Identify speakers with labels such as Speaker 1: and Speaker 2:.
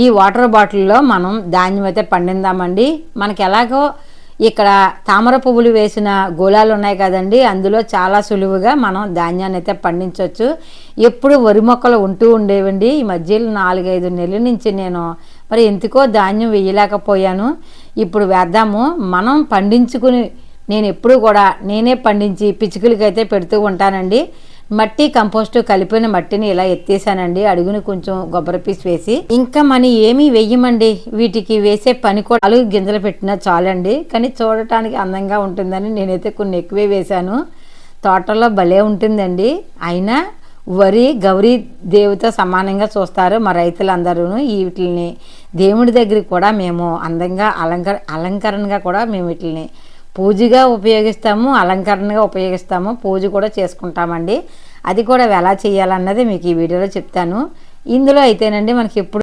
Speaker 1: ఈ వాటర్ బాటిల్లో మనం ధాన్యం అయితే పండిందామండి. మనకి ఎలాగో ఇక్కడ తామర పువ్వులు వేసిన గోళాలు ఉన్నాయి కదండి, అందులో చాలా సులువుగా మనం ధాన్యాన్ని అయితే పండించవచ్చు. ఎప్పుడు వరి మొక్కలు ఉంటూ ఉండేవండి. ఈ మధ్యలో 4-5 నెలల నుంచి నేను మరి ఎందుకో ధాన్యం వేయలేకపోయాను. ఇప్పుడు వేద్దాము. మనం పండించుకుని నేను ఎప్పుడు కూడా నేనే పండించి పిచ్చుకలకైతే పెడుతూ ఉంటానండి. మట్టి కంపోస్టు కలిపిన మట్టిని ఇలా ఎత్తేసానండి. అడుగుని కొంచెం కొబ్బరి పీస్ వేసి, ఇంకా మనం ఏమీ వెయ్యమండి. వీటికి వేసే పని కూడా 4 గింజలు పెట్టినా చాలండి. కానీ చూడటానికి అందంగా ఉంటుందని నేనైతే కొన్ని ఎక్కువే వేశాను. తోటలో భలే ఉంటుందండి. అయినా వరి గౌరీ దేవుతో సమానంగా చూస్తారు మా రైతులందరూ. వీటిని దేవుడి దగ్గరికి కూడా మేము అందంగా అలంకరణగా కూడా మేము వీటిని పూజగా ఉపయోగిస్తాము, అలంకరణగా ఉపయోగిస్తాము, పూజ కూడా చేసుకుంటామండి. అది కూడా ఎలా చేయాలన్నది మీకు ఈ వీడియోలో చెప్తాను. ఇందులో అయితేనండి మనకి ఎప్పుడు